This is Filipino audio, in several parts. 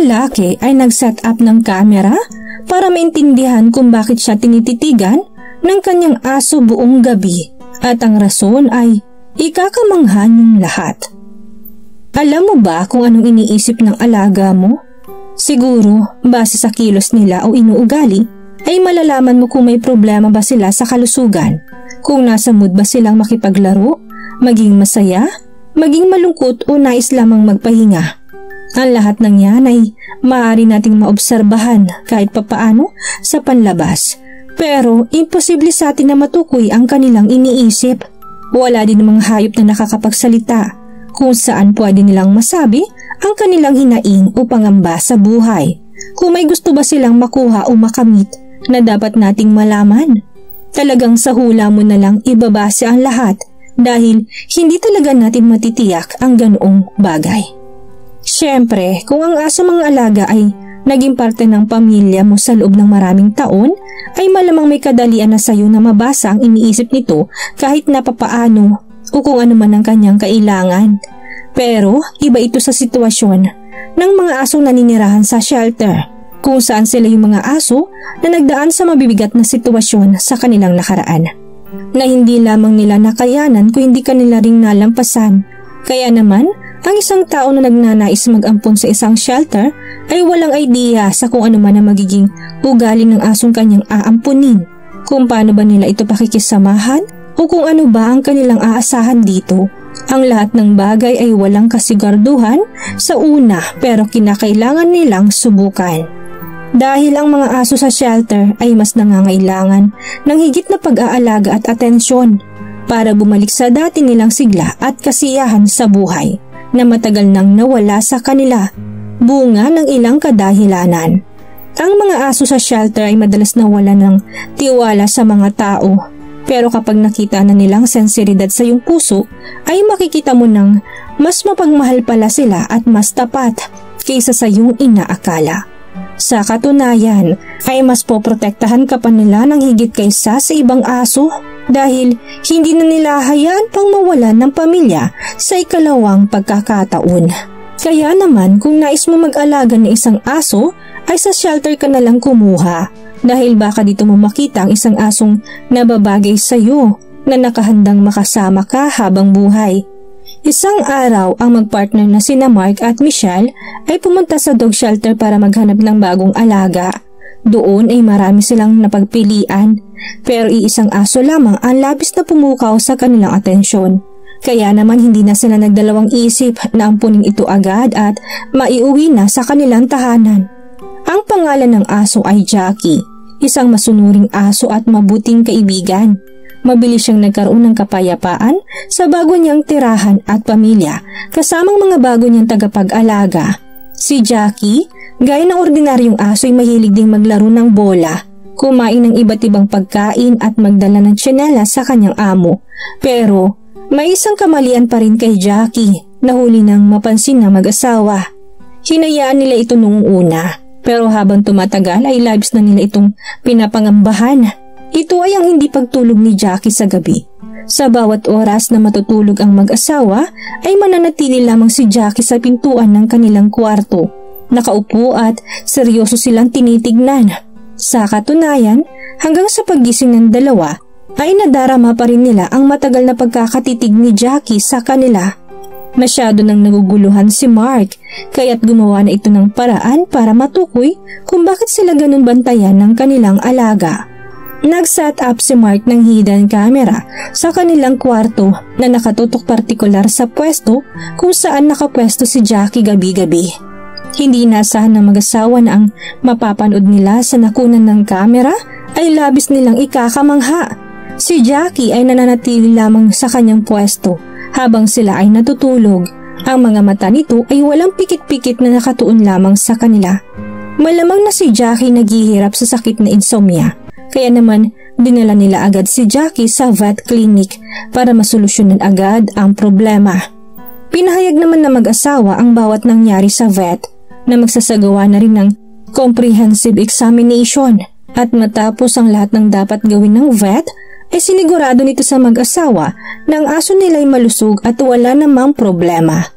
lalaki ay nag-set up ng camera para maintindihan kung bakit siya tinititigan ng kanyang aso buong gabi at ang rason ay ikakamangha niyong lahat. Alam mo ba kung anong iniisip ng alaga mo? Siguro, base sa kilos nila o inuugali, ay malalaman mo kung may problema ba sila sa kalusugan, kung nasa mood ba silang makipaglaro, maging masaya, maging malungkot o nais lamang magpahinga. Ang lahat ng yan ay maaari nating maobserbahan kahit papaano sa panlabas. Pero imposible sa atin na matukoy ang kanilang iniisip. Wala din namang hayop na nakakapagsalita kung saan pwede nilang masabi ang kanilang hinaing o pangamba sa buhay. Kung may gusto ba silang makuha o makamit na dapat nating malaman. Talagang sa hula mo na lang ibabase ang lahat dahil hindi talaga natin matitiyak ang ganoong bagay. Siyempre, kung ang aso mga alaga ay naging parte ng pamilya mo sa loob ng maraming taon, ay malamang may kadalian na sayo na mabasa ang iniisip nito kahit napapaano o kung ano man ang kanyang kailangan. Pero iba ito sa sitwasyon ng mga asong naninirahan sa shelter, kung saan sila yung mga aso na nagdaan sa mabibigat na sitwasyon sa kanilang nakaraan, na hindi lamang nila nakayanan kung hindi kanila ring nalampasan. Kaya naman, ang isang tao na nagnanais mag-ampon sa isang shelter ay walang idea sa kung ano man ang magiging ugali ng asong kanyang aampunin, kung paano ba nila ito pakikisamahan o kung ano ba ang kanilang aasahan dito. Ang lahat ng bagay ay walang kasiguraduhan sa una pero kinakailangan nilang subukan. Dahil ang mga aso sa shelter ay mas nangangailangan ng higit na pag-aalaga at atensyon para bumalik sa dati nilang sigla at kasiyahan sa buhay na matagal nang nawala sa kanila, bunga ng ilang kadahilanan. Ang mga aso sa shelter ay madalas nawala ng tiwala sa mga tao, pero kapag nakita na nilang sensibilidad sa iyong puso, ay makikita mo nang mas mapagmahal pala sila at mas tapat kaysa sa iyong inaakala. Sa katunayan, ay mas poprotektahan ka pa nila ng higit kaysa sa ibang aso dahil hindi na nila hayaan pang mawalan ng pamilya sa ikalawang pagkakataon. Kaya naman kung nais mo mag-alaga ng isang aso ay sa shelter ka na lang kumuha dahil baka dito mo makita ang isang asong nababagay sa iyo na nakahandang makasama ka habang buhay. Isang araw ang magpartner na sina Mark at Michelle ay pumunta sa dog shelter para maghanap ng bagong alaga. Doon ay marami silang napagpilian pero iisang aso lamang ang labis na pumukaw sa kanilang atensyon. Kaya naman hindi na sila nagdalawang isip na ampunin ito agad at maiuwi na sa kanilang tahanan. Ang pangalan ng aso ay Jackie, isang masunuring aso at mabuting kaibigan. Mabilis siyang nagkaroon ng kapayapaan sa bago niyang tirahan at pamilya kasamang mga bago niyang tagapag-alaga. Si Jackie, gaya ng ordinaryong aso ay mahilig ding maglaro ng bola, kumain ng iba't ibang pagkain at magdala ng tsinelas sa kanyang amo. Pero may isang kamalian pa rin kay Jackie na huli nang mapansin ng mag-asawa. Hinayaan nila ito noong una pero habang tumatagal ay labis na nila itong pinapangambahan. Ito ay ang hindi pagtulog ni Jackie sa gabi. Sa bawat oras na matutulog ang mag-asawa ay mananatili lamang si Jackie sa pintuan ng kanilang kwarto. Nakaupo at seryoso silang tinitignan. Sa katunayan, hanggang sa paggising ng dalawa ay nadarama pa rin nila ang matagal na pagkakatitig ni Jackie sa kanila. Masyado nang naguguluhan si Mark kaya't gumawa na ito ng paraan para matukoy kung bakit sila ganun bantayan ng kanilang alaga. Nag-set up si Mark ng hidden camera sa kanilang kwarto na nakatutok partikular sa pwesto kung saan nakapwesto si Jackie gabi-gabi. Hindi inasahan ng mag-asawa na ang mapapanood nila sa nakunan ng camera ay labis nilang ikakamangha. Si Jackie ay nananatili lamang sa kanyang pwesto habang sila ay natutulog. Ang mga mata nito ay walang pikit-pikit na nakatuon lamang sa kanila. Malamang na si Jackie naghihirap sa sakit na insomnia. Kaya naman dinala nila agad si Jackie sa vet clinic para masolusyonan agad ang problema. Pinahayag naman na mag-asawa ang bawat nangyari sa vet na magsasagawa na rin ng comprehensive examination at matapos ang lahat ng dapat gawin ng vet ay sinigurado nito sa mag-asawa na ang aso nila ay malusog at wala namang problema.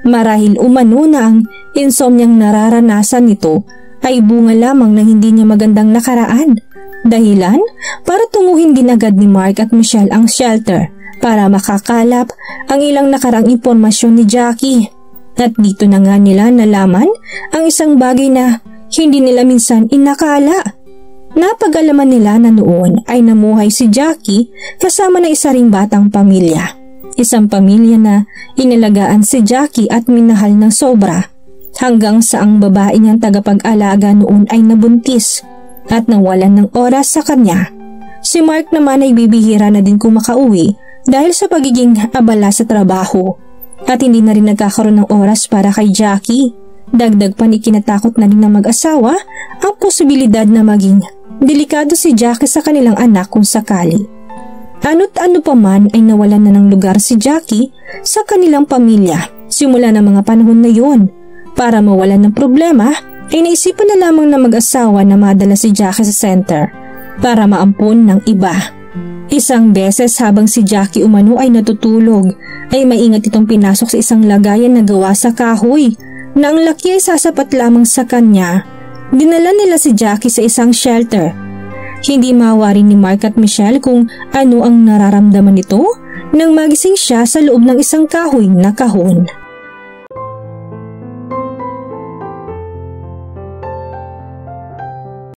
Marahil umano na ang insomniang nararanasan nito ay bunga lamang ng hindi niya magandang nakaraan. Dahilan para tunguhin din agad ni Mark at Michelle ang shelter para makakalap ang ilang nakarang impormasyon ni Jackie. At dito na nga nila nalaman ang isang bagay na hindi nila minsan inakala. Napag-alaman nila na noon ay namuhay si Jackie kasama ng isa ring batang pamilya. Isang pamilya na inalagaan si Jackie at minahal ng sobra hanggang sa ang babae niyang tagapag-alaga noon ay nabuntis at nawalan ng oras sa kanya. Si Mark naman ay bibihira na din kung makauwi dahil sa pagiging abala sa trabaho at hindi na rin nagkakaroon ng oras para kay Jackie. Dagdag pa ni kinatakot na rin ng mag-asawa ang posibilidad na maging delikado si Jackie sa kanilang anak kung sakali. Ano't ano pa man ay nawalan na ng lugar si Jackie sa kanilang pamilya simula ng mga panahon na yon. Para mawalan ng problema ay naisipan na lamang na mag-asawa na madala si Jackie sa center para maampon ng iba. Isang beses habang si Jackie umano ay natutulog ay maingat itong pinasok sa isang lagayan na gawa sa kahoy na ang laki ay sasapat lamang sa kanya. Dinala nila si Jackie sa isang shelter. Hindi mawari ni Mark at Michelle kung ano ang nararamdaman nito nang magising siya sa loob ng isang kahoy na kahon.